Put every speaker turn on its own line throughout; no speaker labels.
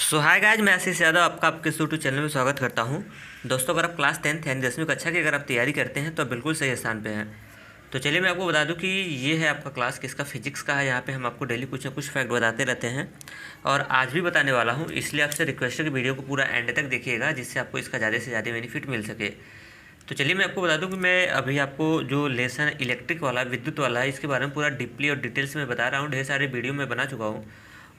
सो hi guys, मैं आशीष यादव आपका आपके यूट्यूब चैनल में स्वागत करता हूं। दोस्तों, अगर आप क्लास 10th यानी 10वीं कक्षा की अगर आप तैयारी करते हैं तो आप बिल्कुल सही स्थान पे हैं। तो चलिए मैं आपको बता दूं कि ये है आपका क्लास किसका, फिजिक्स का है। यहाँ पे हम आपको डेली कुछ ना कुछ फैक्ट बताते रहते हैं और आज भी बताने वाला हूँ। इसलिए आपसे रिक्वेस्ट है कि वीडियो को पूरा एंड तक देखिएगा, जिससे आपको इसका ज़्यादा से ज़्यादा बेनिफिट मिल सके। तो चलिए मैं आपको बता दूं कि मैं अभी आपको जो लेसन इलेक्ट्रिक वाला, विद्युत वाला है, इसके बारे में पूरा डीपली और डिटेल्स में बता रहा हूँ। ढेर सारे वीडियो मैं बना चुका हूँ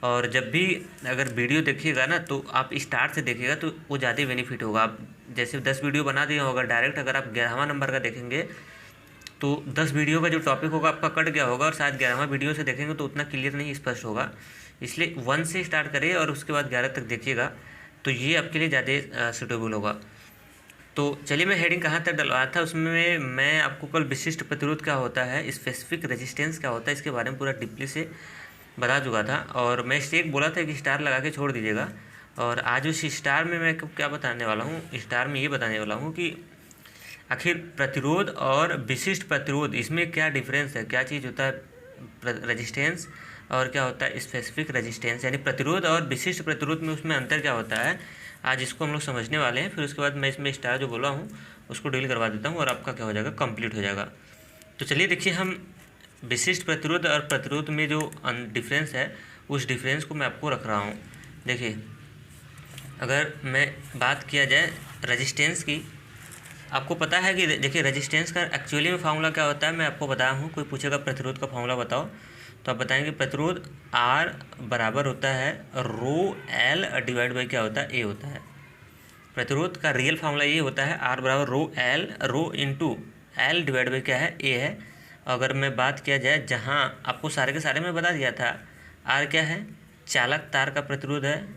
और जब भी अगर वीडियो देखिएगा ना तो आप स्टार्ट से देखिएगा तो वो ज़्यादा बेनिफिट होगा। आप जैसे 10 वीडियो बना दिए होगा, डायरेक्ट अगर आप 11वां नंबर का देखेंगे तो 10 वीडियो का जो टॉपिक होगा आपका कट गया होगा और शायद 11वां वीडियो से देखेंगे तो उतना क्लियर नहीं स्पष्ट होगा। इसलिए 1 से स्टार्ट करिए और उसके बाद 11 तक देखिएगा, तो ये आपके लिए ज़्यादा सूटेबल होगा। तो चलिए मैं हेडिंग कहाँ तक डलवाया था, उसमें मैं आपको कल विशिष्ट प्रतिरोध क्या होता है, स्पेसिफिक रेजिस्टेंस क्या होता है, इसके बारे में पूरा डीपली से बता चुका था। और मैं स्टेक बोला था कि स्टार लगा के छोड़ दीजिएगा। और आज उस स्टार में मैं क्या बताने वाला हूँ, स्टार में ये बताने वाला हूँ कि आखिर प्रतिरोध और विशिष्ट प्रतिरोध, इसमें क्या डिफरेंस है, क्या चीज़ होता है रेजिस्टेंस और क्या होता है स्पेसिफिक रेजिस्टेंस, यानी प्रतिरोध और विशिष्ट प्रतिरोध में उसमें अंतर क्या होता है। आज इसको हम लोग समझने वाले हैं। फिर उसके बाद मैं इसमें स्टार जो बोला हूँ उसको डील करवा देता हूँ और आपका क्या हो जाएगा, कंप्लीट हो जाएगा। तो चलिए देखिए, हम विशिष्ट प्रतिरोध और प्रतिरोध में जो डिफरेंस है उस डिफरेंस को मैं आपको रख रहा हूँ। देखिए, अगर मैं बात किया जाए रेजिस्टेंस की, आपको पता है कि देखिए रेजिस्टेंस का एक्चुअली में फार्मूला क्या होता है, मैं आपको बताया हूँ। कोई पूछेगा प्रतिरोध का फार्मूला बताओ तो आप बताएंगे प्रतिरोध R बराबर होता है रो L डिवाइड बाई क्या होता है, A होता है। प्रतिरोध का रियल फार्मूला ये होता है R बराबर rho L, rho into L divide by क्या है, A है। अगर मैं बात किया जाए, जहाँ आपको सारे के सारे में बता दिया था, R क्या है, चालक तार का प्रतिरोध है,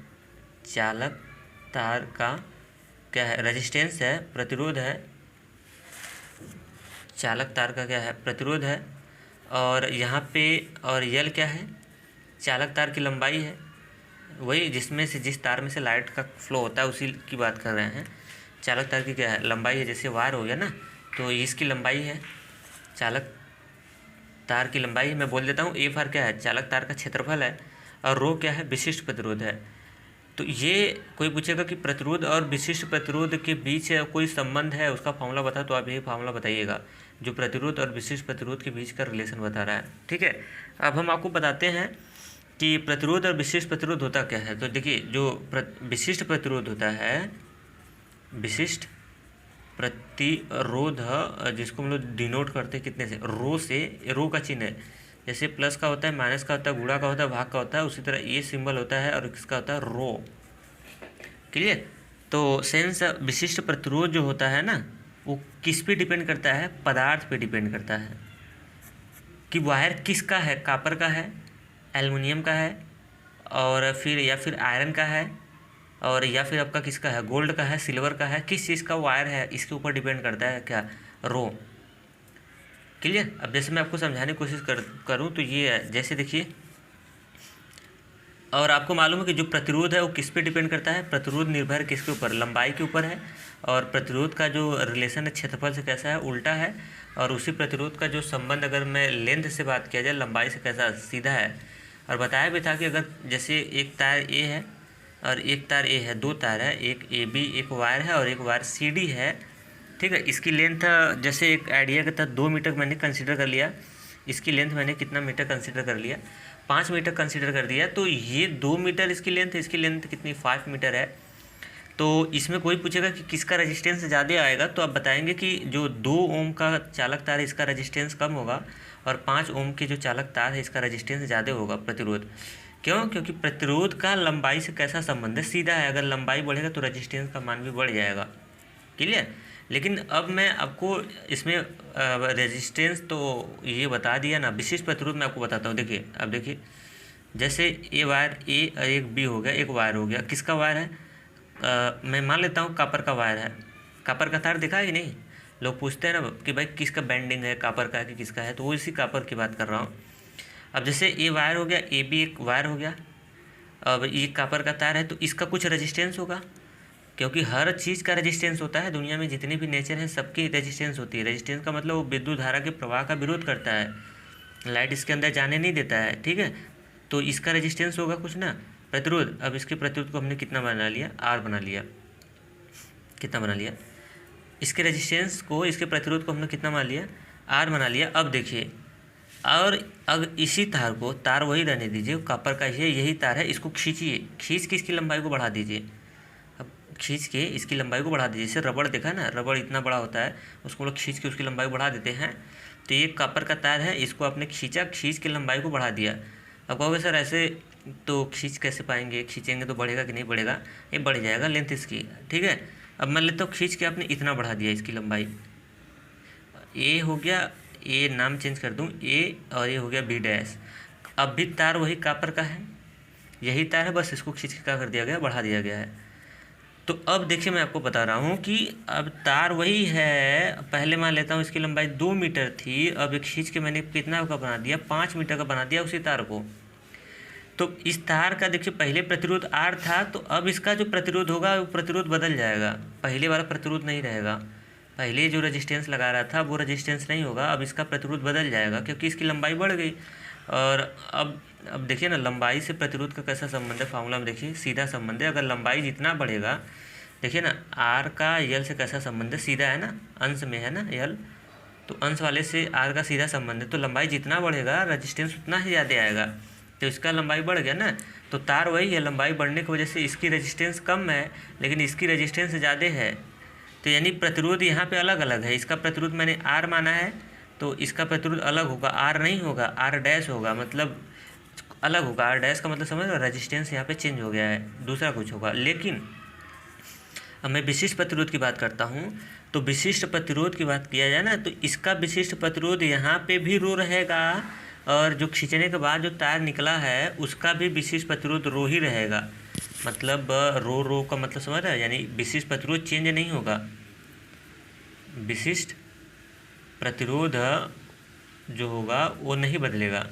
चालक तार का क्या है, रेजिस्टेंस है, प्रतिरोध है, चालक तार का क्या है, प्रतिरोध है। और यहाँ पे और यल क्या है, चालक तार की लंबाई है, वही जिसमें से जिस तार में से लाइट का फ्लो होता है उसी की बात कर रहे हैं। चालक तार की क्या है, लंबाई है। जैसे वायर हो गया ना, तो इसकी लंबाई है, चालक तार की लंबाई मैं बोल देता हूँ। ए फार क्या है, चालक तार का क्षेत्रफल है। और रो क्या है, विशिष्ट प्रतिरोध है। तो ये कोई पूछेगा कि प्रतिरोध और विशिष्ट प्रतिरोध के बीच कोई संबंध है, उसका फार्मूला बता, तो आप यही फार्मूला बताइएगा जो प्रतिरोध और विशिष्ट प्रतिरोध के बीच का रिलेशन बता रहा है। ठीक है, अब हम आपको बताते हैं कि प्रतिरोध और विशिष्ट प्रतिरोध होता क्या है। तो देखिए, जो विशिष्ट प्रतिरोध होता है, विशिष्ट प्रतिरोध, जिसको हम लोग डिनोट करते हैं कितने से, रो से, रो का चिन्ह है। जैसे प्लस का होता है, माइनस का होता है, गुणा का होता है, भाग का होता है, उसी तरह ये सिंबल होता है और किसका होता है, रो। क्लियर। तो सेंस विशिष्ट प्रतिरोध जो होता है ना, वो किस पे डिपेंड करता है, पदार्थ पे डिपेंड करता है कि वायर किसका है, कापर का है, एल्युमिनियम का है, और फिर या फिर आयरन का है, और या फिर आपका किसका है, गोल्ड का है, सिल्वर का है, किस चीज़ का वायर है, इसके ऊपर डिपेंड करता है क्या, रो। क्लियर। अब जैसे मैं आपको समझाने की कोशिश करूँ तो ये है, जैसे देखिए, और आपको मालूम है कि जो प्रतिरोध है वो किस पे डिपेंड करता है, प्रतिरोध निर्भर किसके ऊपर, लंबाई के ऊपर है। और प्रतिरोध का जो रिलेशन है क्षेत्रफल से कैसा है, उल्टा है। और उसी प्रतिरोध का जो संबंध अगर मैं लेंथ से बात किया जाए, लंबाई से कैसा, सीधा है। और बताया भी था कि अगर जैसे एक तार ए है और एक तार ए है, दो तार है, एक ए बी, एक वायर है और एक वायर सी डी है। ठीक है, इसकी लेंथ जैसे एक आइडिया के तहत 2 मीटर मैंने कंसिडर कर लिया, इसकी लेंथ मैंने कितना मीटर कंसिडर कर लिया, 5 मीटर कंसिडर कर दिया। तो ये 2 मीटर इसकी लेंथ है, इसकी लेंथ कितनी, 5 मीटर है। तो इसमें कोई पूछेगा कि किसका रेजिस्टेंस ज़्यादा आएगा, तो आप बताएंगे कि जो 2 ओम का चालक तार है इसका रेजिस्टेंस कम होगा और 5 ओम के जो चालक तार है इसका रेजिस्टेंस ज़्यादा होगा, प्रतिरोध। क्यों, क्योंकि प्रतिरोध का लंबाई से कैसा संबंध है, सीधा है। अगर लंबाई बढ़ेगा तो रेजिस्टेंस का मान भी बढ़ जाएगा। क्लियर। लेकिन अब मैं आपको इसमें रेजिस्टेंस तो ये बता दिया ना, विशिष्ट प्रतिरोध मैं आपको बताता हूँ। देखिए, अब देखिए, जैसे ए वायर ए और एक बी हो गया, एक वायर हो गया, किसका वायर है, मैं मान लेता हूँ कापर का वायर है। कापर का तार दिखा है कि नहीं, लोग पूछते हैं ना कि भाई किसका बैंडिंग है, कापर का है कि किसका है, तो वो इसी कापर की बात कर रहा हूँ। अब जैसे ए वायर हो गया, ए बी एक वायर हो गया, अब ये कापर का तार है तो इसका कुछ रेजिस्टेंस होगा, क्योंकि हर चीज़ का रेजिस्टेंस होता है। दुनिया में जितने भी नेचर हैं सबकी रेजिस्टेंस होती है। रेजिस्टेंस का मतलब वो विद्युत धारा के प्रवाह का विरोध करता है, लाइट इसके अंदर जाने नहीं देता है। ठीक है, तो इसका रेजिस्टेंस होगा कुछ ना, प्रतिरोध, अब इसके प्रतिरोध को हमने कितना बना लिया, आर बना लिया, कितना बना लिया, इसके रेजिस्टेंस को, इसके प्रतिरोध को हमने कितना बना लिया, आर बना लिया। अब देखिए, और अब इसी तार को, तार वही रहने दीजिए, कॉपर का ही यही तार है, इसको खींचिए, खींच के इसकी लंबाई को बढ़ा दीजिए। अब खींच के इसकी लंबाई को बढ़ा दीजिए, जैसे रबड़ देखा ना, रबड़ इतना बड़ा होता है, उसको लोग खींच के उसकी लंबाई बढ़ा देते हैं। तो ये कॉपर का तार है, इसको आपने खींचा, खींच के लंबाई को बढ़ा दिया। अब कहोगे सर ऐसे तो खींच कैसे पाएंगे, खींचेंगे तो बढ़ेगा कि नहीं बढ़ेगा, ये बढ़ जाएगा लेंथ इसकी, ठीक है। अब मान लेते हो खींच के आपने इतना बढ़ा दिया इसकी लंबाई, ए हो गया, ए नाम चेंज कर दूं ए, और ये हो गया बी डैश। अब भी तार वही कॉपर का है, यही तार है, बस इसको खींच के क्या कर दिया गया, बढ़ा दिया गया है। तो अब देखिए मैं आपको बता रहा हूँ कि अब तार वही है, पहले मान लेता हूँ इसकी लंबाई 2 मीटर थी, अब खींच के मैंने कितना का बना दिया, 5 मीटर का बना दिया उसी तार को। तो इस तार का देखिए पहले प्रतिरोध आर था, तो अब इसका जो प्रतिरोध होगा वो प्रतिरोध बदल जाएगा, पहले वाला प्रतिरोध नहीं रहेगा। पहले जो रेजिस्टेंस लगा रहा था वो रेजिस्टेंस नहीं होगा, अब इसका प्रतिरोध बदल जाएगा क्योंकि इसकी लंबाई बढ़ गई। और अब देखिए ना, लंबाई से प्रतिरोध का कैसा संबंध है, फार्मूला में देखिए सीधा संबंध है। अगर लंबाई जितना बढ़ेगा, देखिए ना आर का यल से कैसा संबंध है, सीधा है ना, अंश में है ना यल, तो अंश वाले से आर का सीधा संबंध है। तो लंबाई जितना बढ़ेगा रेजिस्टेंस उतना ही ज़्यादा आएगा, तो इसका लंबाई बढ़ गया ना, तो तार वही है, लंबाई बढ़ने की वजह से इसकी रेजिस्टेंस कम है लेकिन इसकी रेजिस्टेंस ज़्यादा है। तो यानी प्रतिरोध यहाँ पे अलग अलग है, इसका प्रतिरोध मैंने आर माना है तो इसका प्रतिरोध अलग होगा, आर नहीं होगा, आर डैश होगा, मतलब अलग होगा। आर डैश का मतलब समझ लो, रेजिस्टेंस यहाँ पे चेंज हो गया है, दूसरा कुछ होगा। लेकिन अब मैं विशिष्ट प्रतिरोध की बात करता हूँ, तो विशिष्ट प्रतिरोध की बात किया जाए ना, तो इसका विशिष्ट प्रतिरोध यहाँ पे भी रो रहेगा, और जो खींचने के बाद जो तार निकला है उसका भी विशिष्ट प्रतिरोध रो ही रहेगा। मतलब रो का मतलब समझ रहा है, यानी विशिष्ट प्रतिरोध चेंज नहीं होगा, विशिष्ट प्रतिरोध जो होगा वो नहीं बदलेगा,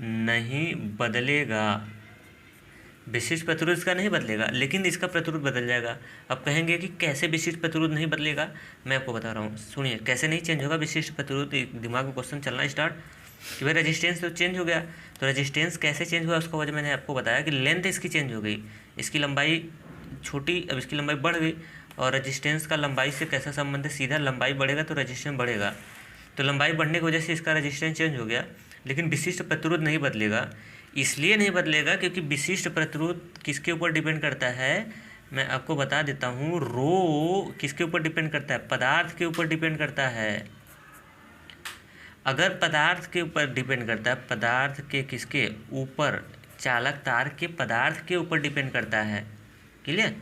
नहीं बदलेगा, विशिष्ट प्रतिरोध इसका नहीं बदलेगा, लेकिन इसका प्रतिरोध बदल जाएगा। अब कहेंगे कि कैसे विशिष्ट प्रतिरोध नहीं बदलेगा, मैं आपको बता रहा हूँ, सुनिए कैसे नहीं चेंज होगा विशिष्ट प्रतिरोध। दिमाग में क्वेश्चन चलना स्टार्ट कि भाई रेजिस्टेंस तो चेंज हो गया, तो रेजिस्टेंस कैसे चेंज हुआ उसका वजह मैंने आपको बताया कि लेंथ इसकी चेंज हो गई, इसकी लंबाई छोटी, अब इसकी लंबाई बढ़ गई, और रेजिस्टेंस का लंबाई से कैसा संबंध है, सीधा लंबाई बढ़ेगा तो रेजिस्टेंस बढ़ेगा। तो लंबाई बढ़ने की वजह से इसका रेजिस्टेंस चेंज हो गया, लेकिन विशिष्ट प्रतिरोध नहीं बदलेगा। इसलिए नहीं बदलेगा क्योंकि विशिष्ट प्रतिरोध किसके ऊपर डिपेंड करता है, मैं आपको बता देता हूँ। रो किसके ऊपर डिपेंड करता है, पदार्थ के ऊपर डिपेंड करता है। अगर पदार्थ के ऊपर डिपेंड करता है, पदार्थ के किसके ऊपर, चालक तार के पदार्थ के ऊपर डिपेंड करता है, क्लियर।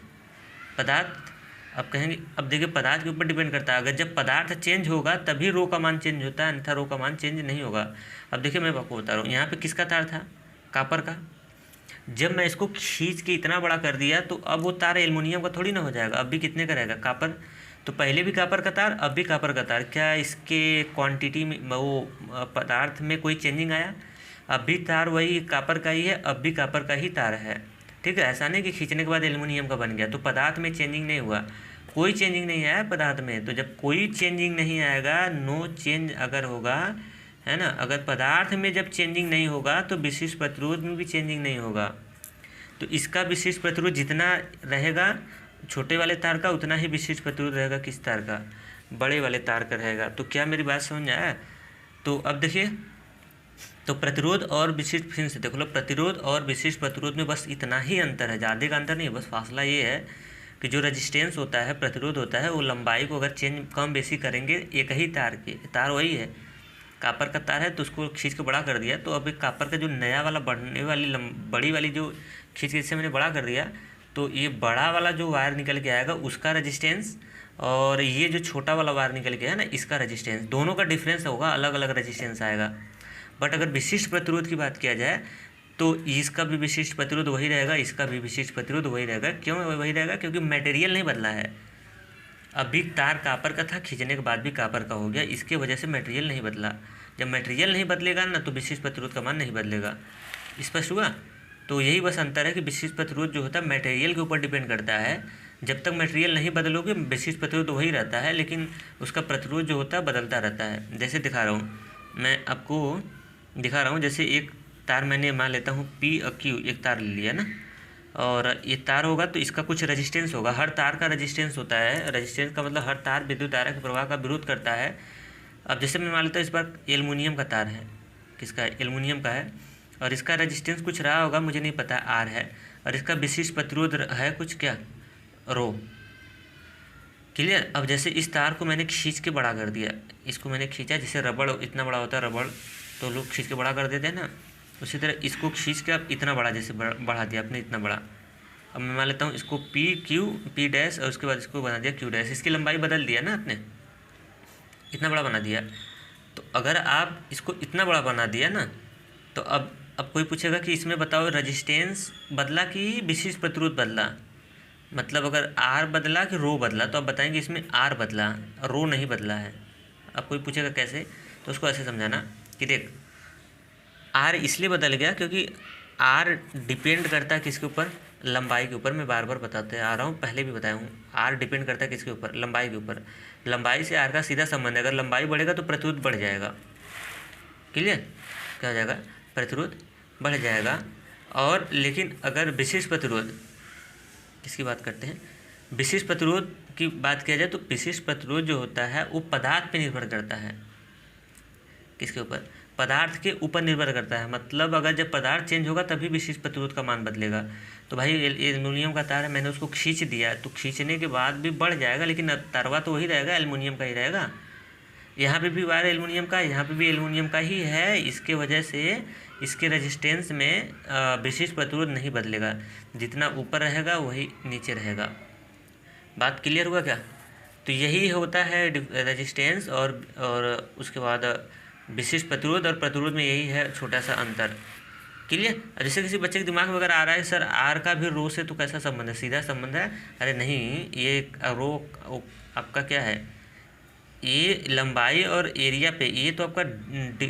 पदार्थ, अब कहेंगे, अब देखिए पदार्थ के ऊपर डिपेंड करता है, अगर जब पदार्थ चेंज होगा तभी रो का मान चेंज होता है, अन्यथा रो का मान चेंज नहीं होगा। अब देखिए मैं आपको बता रहा हूँ, यहाँ पे किसका तार था, कॉपर का। जब मैं इसको खींच के इतना बड़ा कर दिया तो अब वो तार एल्युमिनियम का थोड़ी ना हो जाएगा, अब भी कितने का रहेगा, कॉपर। तो पहले भी कॉपर का तार, अब भी कॉपर का तार, क्या इसके क्वांटिटी में, वो पदार्थ में कोई चेंजिंग आया, अब भी तार वही कॉपर का ही है, अब भी कॉपर का ही तार है, ठीक है। ऐसा नहीं कि खींचने के बाद एल्युमिनियम का बन गया, तो पदार्थ में चेंजिंग नहीं हुआ, कोई चेंजिंग नहीं आया पदार्थ में। तो जब कोई चेंजिंग नहीं आएगा, नो चेंज अगर होगा, है ना, अगर पदार्थ में जब चेंजिंग नहीं होगा तो विशिष्ट प्रतिरोध में भी चेंजिंग नहीं होगा। तो इसका विशिष्ट प्रतिरोध जितना रहेगा छोटे वाले तार का, उतना ही विशिष्ट प्रतिरोध रहेगा किस तार का, बड़े वाले तार का रहेगा। तो क्या मेरी बात समझ आया। तो अब देखिए, तो प्रतिरोध और विशिष्ट, फिर से देख लो, प्रतिरोध और विशिष्ट प्रतिरोध में बस इतना ही अंतर है, ज़्यादा का अंतर नहीं, बस फासला ये है कि जो रेजिस्टेंस होता है, प्रतिरोध होता है, वो लंबाई को अगर चेंज कम बेसी करेंगे, एक ही तार के, तार वही है, कॉपर का तार है, तो उसको खींच के बड़ा कर दिया, तो अब एक कॉपर का जो नया वाला बढ़ने वाली बड़ी वाली जो खींच के इससे मैंने बड़ा कर दिया, तो ये बड़ा वाला जो वायर निकल के आएगा उसका रेजिस्टेंस, और ये जो छोटा वाला वायर निकल के है ना, इसका रेजिस्टेंस, दोनों का डिफरेंस होगा, अलग अलग रेजिस्टेंस आएगा। बट अगर विशिष्ट प्रतिरोध की बात किया जाए तो इसका भी विशिष्ट प्रतिरोध वही रहेगा, इसका भी विशिष्ट प्रतिरोध वही रहेगा। क्यों वही रहेगा, क्योंकि मटेरियल नहीं बदला है। अभी तार कॉपर का था, खींचने के बाद भी कॉपर का हो गया, इसके वजह से मटेरियल नहीं बदला। जब मटेरियल नहीं बदलेगा ना, तो विशिष्ट प्रतिरोध का मान नहीं बदलेगा। स्पष्ट हुआ। तो यही बस अंतर है कि विशिष्ट प्रतिरोध जो होता है मटेरियल के ऊपर डिपेंड करता है। जब तक मटेरियल नहीं बदलोगे विशिष्ट प्रतिरोध वही रहता है, लेकिन उसका प्रतिरोध जो होता है बदलता रहता है। जैसे दिखा रहा हूँ, मैं आपको दिखा रहा हूँ, जैसे एक तार मैंने मान लेता हूँ P और Q, एक तार ले लिया ना, और ये तार होगा तो इसका कुछ रेजिस्टेंस होगा। हर तार का रेजिस्टेंस होता है। रेजिस्टेंस का मतलब हर तार विद्युत धारा के प्रवाह का विरोध करता है। अब जैसे मैं मान लेता हूँ इस बार एल्युमिनियम का तार है, किसका है, एल्युमिनियम का है, और इसका रेजिस्टेंस कुछ रहा होगा, मुझे नहीं पता, आर है, और इसका विशिष्ट प्रतिरोध है कुछ, क्या, रो। क्लियर। अब जैसे इस तार को मैंने खींच के बड़ा कर दिया, इसको मैंने खींचा, जैसे रबड़ इतना बड़ा होता है, रबड़ तो लोग खींच के बड़ा कर देते हैं ना, उसी तरह इसको खींच के अब इतना बड़ा जैसे बढ़ा दिया आपने, इतना बड़ा। अब मैं मान लेता हूँ इसको पी डैश, और उसके बाद इसको बना दिया क्यू डैश, इसकी लंबाई बदल दिया ना आपने, इतना बड़ा बना दिया। तो अगर आप इसको इतना बड़ा बना दिया ना, तो अब कोई पूछेगा कि इसमें बताओ रेजिस्टेंस बदला कि विशिष्ट प्रतिरोध बदला, मतलब अगर आर बदला कि रो बदला, तो आप बताएंगे इसमें आर बदला, रो नहीं बदला है। अब कोई पूछेगा कैसे, तो उसको ऐसे समझाना कि देख, आर इसलिए बदल गया क्योंकि आर डिपेंड करता है किसके ऊपर, लंबाई के ऊपर। मैं बार बार बताते आ रहा हूँ, पहले भी बताया हूँ, आर डिपेंड करता है किसके ऊपर, लंबाई के ऊपर। लंबाई से आर का सीधा संबंध है। अगर लंबाई बढ़ेगा तो प्रतिरोध बढ़ जाएगा। क्लियर। क्या हो जाएगा, प्रतिरोध बढ़ जाएगा। और लेकिन अगर विशिष्ट प्रतिरोध, किसकी बात करते हैं, विशिष्ट प्रतिरोध की बात किया जाए तो विशिष्ट प्रतिरोध जो होता है वो पदार्थ पे निर्भर करता है। किसके ऊपर, पदार्थ के ऊपर निर्भर करता है। मतलब अगर जब पदार्थ चेंज होगा तभी विशिष्ट प्रतिरोध का मान बदलेगा। तो भाई एल्युमिनियम का तार है, मैंने उसको खींच दिया, तो खींचने के बाद भी बढ़ जाएगा, लेकिन तारवा तो वही रहेगा, एल्युमिनियम का ही रहेगा। यहाँ पे भी वायर एल्युमिनियम का, यहाँ पे भी एल्युमिनियम का ही है। इसके वजह से इसके रेजिस्टेंस में विशिष्ट प्रतिरोध नहीं बदलेगा, जितना ऊपर रहेगा वही नीचे रहेगा। बात क्लियर हुआ क्या। तो यही होता है रेजिस्टेंस और उसके बाद विशिष्ट प्रतिरोध और प्रतिरोध में यही है छोटा सा अंतर। क्लियर। जैसे किसी बच्चे के दिमाग में अगर आ रहा है सर आर का भी रो से तो कैसा संबंध है, सीधा संबंध है, अरे नहीं, ये रो आपका क्या है, ये लंबाई और एरिया पे, ये तो आपका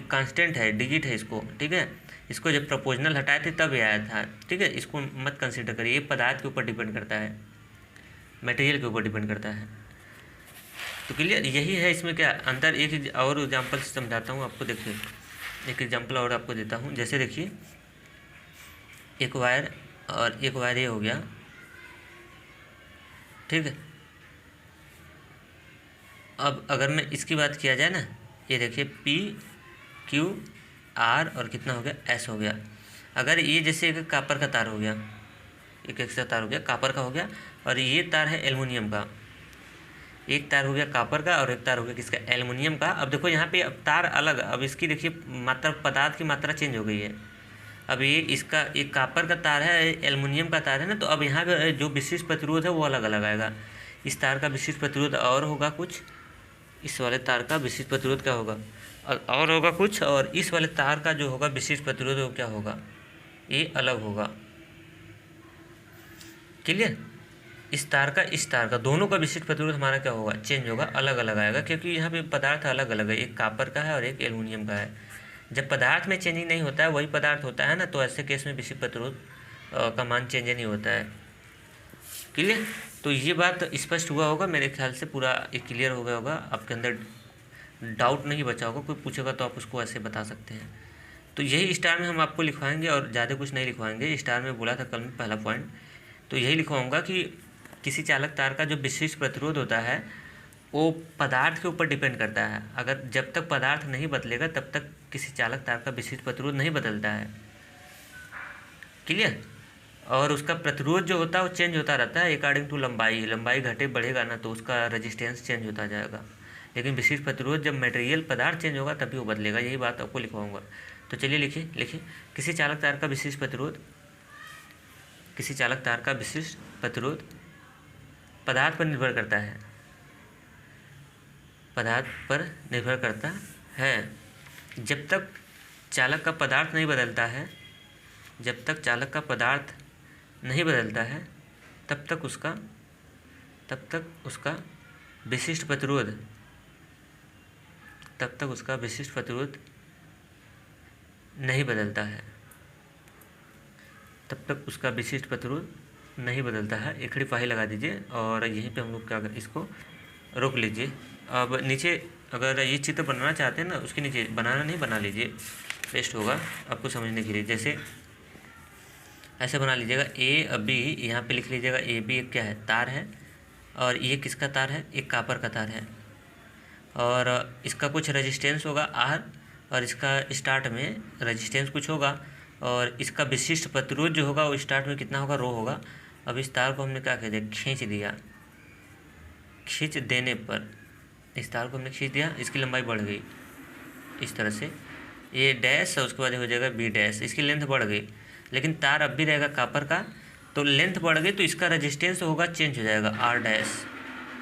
कांस्टेंट है, डिजिट है इसको, ठीक है। इसको जब प्रोपोर्शनल हटाए थे तब ये आया था, ठीक है, इसको मत कंसीडर करिए। ये पदार्थ के ऊपर डिपेंड करता है, मटेरियल के ऊपर डिपेंड करता है। तो क्लियर, यही है इसमें क्या अंतर। एक और एग्जांपल से समझाता हूँ आपको। देखिए एक एग्जांपल और आपको देता हूँ। जैसे देखिए एक वायर और एक वायर ये हो गया, ठीक है। अब अगर मैं इसकी बात किया जाए ना, ये देखिए पी क्यू आर और कितना हो गया, एस हो गया। अगर ये जैसे एक कापर का तार हो गया, एक एक्स्ट्रा तार हो गया, कापर का हो गया, और ये तार है एल्युमिनियम का, एक तार हो गया कापर का और एक तार हो गया किसका, एल्युमिनियम का। अब देखो यहाँ पे अब तार अलग, अब इसकी देखिए मात्रा, पदार्थ की मात्रा चेंज हो गई है। अब ये इसका एक कापर का तार है, एल्युमिनियम का तार है ना, तो अब यहाँ पे जो विशिष्ट प्रतिरोध है वो अलग अलग आएगा। इस तार का विशिष्ट प्रतिरोध और होगा कुछ, इस वाले तार का विशिष्ट प्रतिरोध क्या होगा और होगा कुछ, और इस वाले तार का जो होगा विशिष्ट प्रतिरोध वो क्या होगा, ये अलग होगा। क्लियर। इस तार का दोनों का विशिष्ट प्रतिरोध हमारा क्या होगा, चेंज होगा, अलग अलग आएगा, क्योंकि यहाँ पे पदार्थ अलग अलग है, एक कापर का है और एक एल्युमिनियम का है। जब पदार्थ में चेंजिंग नहीं होता है, वही पदार्थ होता है ना, तो ऐसे केस में विशिष्ट प्रतिरोध का मान चेंज नहीं होता है। क्लियर। तो ये बात स्पष्ट हुआ होगा मेरे ख्याल से, पूरा एक क्लियर हो गया होगा, आपके अंदर डाउट नहीं बचा होगा। कोई पूछेगा तो आप उसको ऐसे बता सकते हैं। तो यही स्टार में हम आपको लिखवाएंगे और ज़्यादा कुछ नहीं लिखवाएंगे। स्टार में बोला था कल में पहला पॉइंट, तो यही लिखवाऊंगा कि किसी चालक तार का जो विशिष्ट प्रतिरोध होता है वो पदार्थ के ऊपर डिपेंड करता है। अगर जब तक पदार्थ नहीं बदलेगा तब तक किसी चालक तार का विशिष्ट प्रतिरोध नहीं बदलता है। क्लियर। और उसका प्रतिरोध जो होता है वो चेंज होता रहता है अकॉर्डिंग टू लंबाई घटे बढ़ेगा ना, तो उसका रेजिस्टेंस चेंज होता जाएगा। लेकिन विशिष्ट प्रतिरोध जब मटेरियल पदार्थ चेंज होगा तभी वो बदलेगा। यही बात आपको लिखवाऊंगा। तो चलिए लिखिए किसी चालक तार का विशिष्ट प्रतिरोध, किसी चालक तार का विशिष्ट प्रतिरोध पदार्थ पर निर्भर करता है, पदार्थ पर निर्भर करता है। जब तक चालक का पदार्थ नहीं बदलता है, जब तक चालक का पदार्थ नहीं बदलता है तब तक उसका विशिष्ट प्रतिरोध, तब तक उसका विशिष्ट प्रतिरोध नहीं बदलता है, तब तक उसका विशिष्ट प्रतिरोध नहीं बदलता है। एक खड़ी फाही लगा दीजिए और यहीं पे हम लोग क्या करें, इसको रोक लीजिए। अब नीचे अगर ये चित्र बनाना चाहते हैं ना, उसके नीचे बनाना नहीं, बना लीजिए। बेस्ट होगा आपको समझने के लिए। जैसे ऐसे बना लीजिएगा, ए बी, यहाँ पे लिख लीजिएगा ए बी एक क्या है, तार है, और ये किसका तार है, एक कापर का तार है, और इसका कुछ रेजिस्टेंस होगा आर, और इसका स्टार्ट में रेजिस्टेंस कुछ होगा, और इसका विशिष्ट प्रतिरोध जो होगा वो स्टार्ट में कितना होगा, रो होगा। अब इस तार को हमने क्या कह दिया, खींच दिया। खींच देने पर इस तार को हमने खींच दिया, इसकी लंबाई बढ़ गई इस तरह से, ये डैश, और उसके बाद हो जाएगा बी डैश, इसकी लेंथ बढ़ गई, लेकिन तार अब भी रहेगा कापर का, तो लेंथ बढ़ गई तो इसका रेजिस्टेंस होगा चेंज हो जाएगा, आर डैश,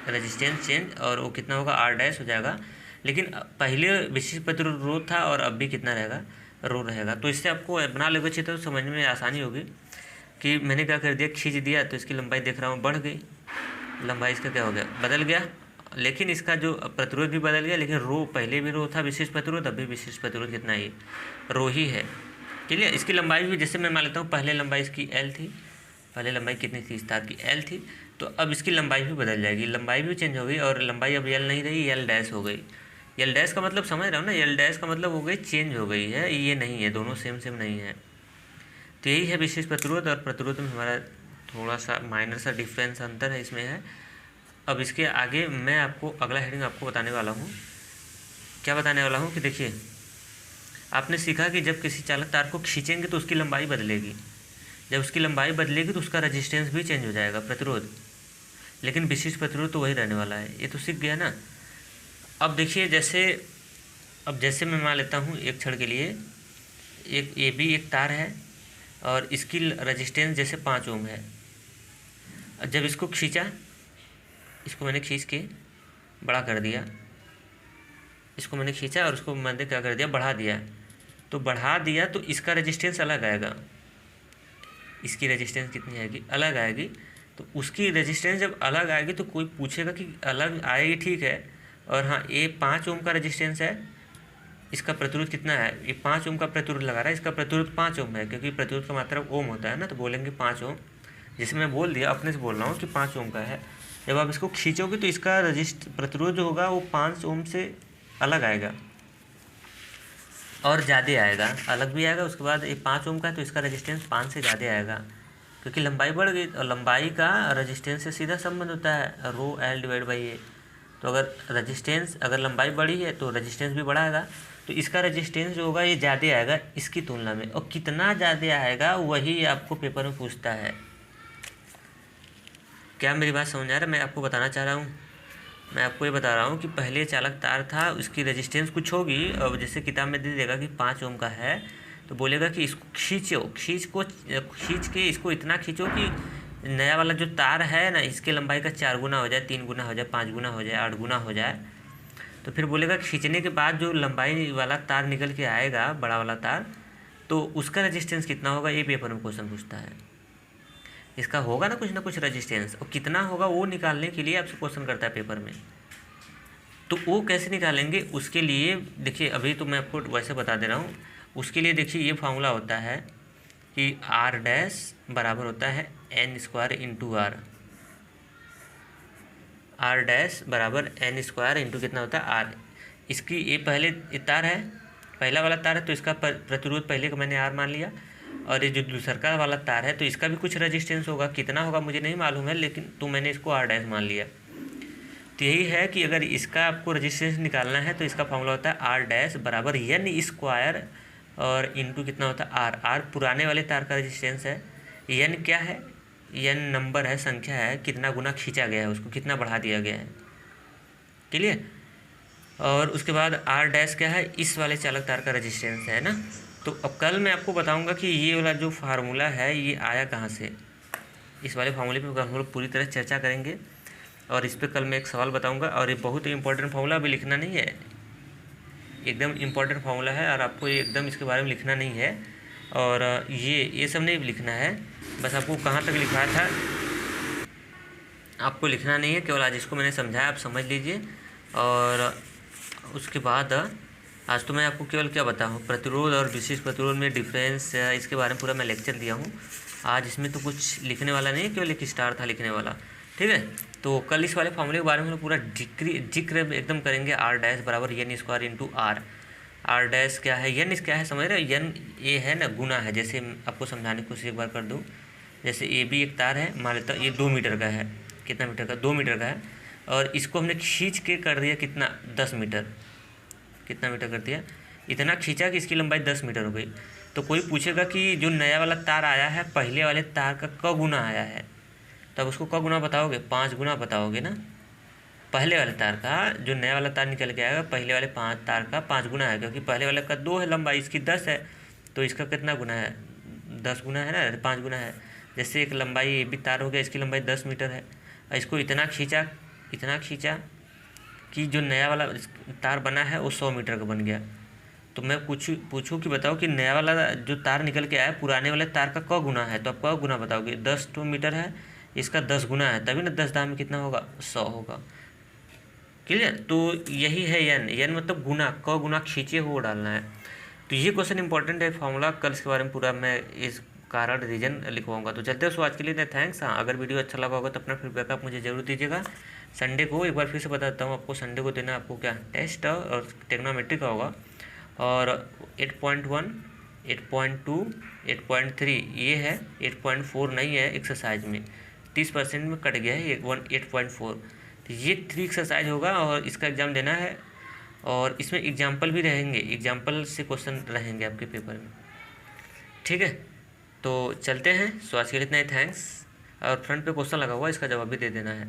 रेजिस्टेंस चेंज, और वो कितना होगा, आर डैश हो जाएगा। लेकिन पहले विशिष्ट प्रतिरोध रो था और अब भी कितना रहेगा, रो रहेगा। तो इससे आपको बना लोगे अच्छी तो समझने में आसानी होगी कि मैंने क्या कर दिया, खींच दिया तो इसकी लंबाई देख रहा हूँ बढ़ गई, लंबाई इसका क्या हो गया, बदल गया, लेकिन इसका जो प्रतिरोध भी बदल गया, लेकिन रो पहले भी रो था विशिष्ट प्रतिरोध, अभी विशिष्ट प्रतिरोध कितना है, रो ही है। क्लियर। इसकी लंबाई भी जैसे मैं मान लेता हूँ, पहले लंबाई इसकी एल थी, पहले लंबाई कितनी थी, इस तार की एल थी, तो अब इसकी लंबाई भी बदल जाएगी, लंबाई भी चेंज हो गई, और लंबाई अब एल नहीं रही, एल डैश हो गई। एल डैश का मतलब समझ रहे हो ना, एल डैश का मतलब हो गई चेंज हो गई है, ये नहीं है, दोनों सेम सेम नहीं है। तो यही है विशेष प्रतिरोध और प्रतिरोध में हमारा थोड़ा सा माइनर सा डिफरेंस अंतर है इसमें है। अब इसके आगे मैं आपको अगला हेडिंग आपको बताने वाला हूँ। क्या बताने वाला हूँ कि देखिए, आपने सीखा कि जब किसी चालक तार को खींचेंगे तो उसकी लंबाई बदलेगी, जब उसकी लंबाई बदलेगी तो उसका रेजिस्टेंस भी चेंज हो जाएगा, प्रतिरोध, लेकिन विशिष्ट प्रतिरोध तो वही रहने वाला है। ये तो सीख गया ना। अब देखिए, जैसे मैं मान लेता हूँ एक क्षण के लिए, एक ए बी एक तार है और इसकी रेजिस्टेंस जैसे 5 ओम है। जब इसको खींचा, इसको मैंने खींच के बड़ा कर दिया, इसको मैंने खींचा और उसको मैंने क्या कर दिया, बढ़ा दिया। तो बढ़ा दिया तो इसका रेजिस्टेंस अलग आएगा, इसकी रेजिस्टेंस कितनी आएगी, अलग आएगी। तो उसकी रेजिस्टेंस जब अलग आएगी तो कोई पूछेगा कि अलग आएगी, ठीक है, और हाँ ये 5 ओम का रेजिस्टेंस है, इसका प्रतिरोध कितना है, ये 5 ओम का प्रतिरोध लगा रहा है, इसका प्रतिरोध 5 ओम है, क्योंकि प्रतिरोध का मात्रा ओम होता है ना, तो बोलेंगे 5 ओम। जैसे मैं बोल दिया, अपने से बोल रहा हूँ कि 5 ओम का है। जब आप इसको खींचोगे तो इसका प्रतिरोध जो होगा वो 5 ओम से अलग आएगा और ज़्यादा आएगा, अलग भी आएगा। उसके बाद ये 5 ओम का है तो इसका रेजिस्टेंस 5 से ज़्यादा आएगा, क्योंकि लंबाई बढ़ गई, और लंबाई का रेजिस्टेंस से सीधा संबंध होता है, रो एल डिवाइड बाई ए। तो अगर लंबाई बढ़ी है तो रेजिस्टेंस भी बढ़ाएगा, तो इसका रेजिस्टेंस जो होगा ये ज़्यादा आएगा इसकी तुलना में, और कितना ज़्यादा आएगा वही आपको पेपर में पूछता है। क्या मेरी बात समझ आ रहा है? मैं आपको बताना चाह रहा हूँ, मैं आपको ये बता रहा हूँ कि पहले चालक तार था, उसकी रेजिस्टेंस कुछ होगी, और जैसे किताब में दे देगा कि 5 ओम का है, तो बोलेगा कि इसको खींच के इसको इतना खींचो कि नया वाला जो तार है ना, इसके लंबाई का 4 गुना हो जाए, 3 गुना हो जाए, 5 गुना हो जाए, 8 गुना हो जाए। तो फिर बोलेगा खींचने के बाद जो लंबाई वाला तार निकल के आएगा, बड़ा वाला तार, तो उसका रेजिस्टेंस कितना होगा, ये पेपर में क्वेश्चन पूछता है। इसका होगा ना कुछ रेजिस्टेंस, और कितना होगा वो निकालने के लिए आपसे क्वेश्चन करता है पेपर में। तो वो कैसे निकालेंगे, उसके लिए देखिए, अभी तो मैं आपको वैसे बता दे रहा हूँ। उसके लिए देखिए, ये फार्मूला होता है कि आर डैश बराबर होता है N square into R, R dash बराबर एन स्क्वायर इंटू कितना होता है, आर। इसकी ये पहले तार है, पहला वाला तार है, तो इसका प्रतिरोध पहले का मैंने आर मान लिया, और ये जो दूसरा वाला तार है तो इसका भी कुछ रेजिस्टेंस होगा, कितना होगा मुझे नहीं मालूम है, लेकिन तो मैंने इसको आर डैश मान लिया। तो यही है कि अगर इसका आपको रेजिस्टेंस निकालना है तो इसका फॉर्मूला होता है आर डैश बराबर एन स्क्वायर और इंटू कितना होता है आर। आर पुराने वाले तार का रेजिस्टेंस है, एन क्या है, एन नंबर है, संख्या है, कितना गुना खींचा गया है, उसको कितना बढ़ा दिया गया है। क्लियर। और उसके बाद आर डैश क्या है, इस वाले चालक तार का रेजिस्टेंस है ना। तो अब कल मैं आपको बताऊंगा कि ये वाला जो फार्मूला है ये आया कहाँ से, इस वाले फार्मूले पे हम लोग पूरी तरह चर्चा करेंगे, और इस पर कल मैं एक सवाल बताऊंगा। और ये बहुत ही इंपॉर्टेंट फार्मूला, अभी लिखना नहीं है, एकदम इम्पॉर्टेंट फार्मूला है, और आपको ये एकदम इसके बारे में लिखना नहीं है, और ये सब नहीं लिखना है, बस आपको कहाँ तक लिखा था आपको लिखना नहीं है, केवल आज इसको मैंने समझाया, आप समझ लीजिए। और उसके बाद आज तो मैं आपको केवल क्या बताऊँ, प्रतिरोध और विशिष्ट प्रतिरोध में डिफरेंस, इसके बारे में पूरा मैं लेक्चर दिया हूँ। आज इसमें तो कुछ लिखने वाला नहीं है, केवल एक स्टार था लिखने वाला, ठीक है। तो कल इस वाले फार्मूले के बारे में पूरा जिक्र एकदम करेंगे, आर डैश बराबर N square into R. R dash क्या है, यन इस क्या है समझ रहे हो, यन ये है ना गुना है। जैसे आपको समझाने की कोशिश एक बार कर दूँ, जैसे ए बी एक तार है, मान लेता हूँ ये 2 मीटर का है, कितना मीटर का, 2 मीटर का है, और इसको हमने खींच के कर दिया कितना, 10 मीटर, कितना मीटर कर दिया, इतना खींचा कि इसकी लंबाई 10 मीटर हो गई। तो कोई पूछेगा कि जो नया वाला तार आया है पहले वाले तार का क गुना आया है, तब उसको क गुना बताओगे, 5 गुना बताओगे ना। पहले वाले तार का, जो नया वाला तार निकल के आएगा पहले वाले 5 तार का 5 गुना है, क्योंकि पहले वाले का 2 है लंबाई, इसकी 10 है, तो इसका कितना गुना है, 10 गुना है ना, 5 गुना है। जैसे एक लंबाई ये भी तार हो गया, इसकी लंबाई 10 मीटर है, और इसको इतना खींचा कि जो नया वाला तार बना है वो 100 मीटर का बन गया। तो मैं पूछूं कि बताओ कि नया वाला जो तार निकल के आया पुराने वाले तार का क गुना है, तो आप क गुना बताओगे, 10 मीटर है, इसका 10 गुना है, तभी ना 10 दाम में कितना होगा, 100 होगा। क्लियर। तो यही है यन, यन मतलब गुना, क गुना खींचे हुए डालना है। तो ये क्वेश्चन इंपॉर्टेंट है, फॉर्मूला कल इसके बारे में पूरा मैं इस कारण रीजन लिखवाऊंगा। तो चलते हैं, सो आज के लिए थैंक्स। हाँ, अगर वीडियो अच्छा लगा होगा तो अपना फीडबैक आप मुझे जरूर दीजिएगा। संडे को एक बार फिर से बता देता हूँ आपको, संडे को देना आपको क्या टेस्ट और टेक्नोमेट्री का होगा, और 8.1, 8.2, 8.3 ये है, 8.4 नहीं है एक्सरसाइज में, 30% में कट गया है ये 8.4। तो ये 3 एक्सरसाइज होगा और इसका एग्ज़ाम देना है, और इसमें एग्जाम्पल भी रहेंगे, एग्जाम्पल से क्वेश्चन रहेंगे आपके पेपर में। ठीक है, तो चलते हैं। सो आज के लिए इतना ही, थैंक्स। और फ्रंट पे क्वेश्चन लगा हुआ है, इसका जवाब भी दे देना है।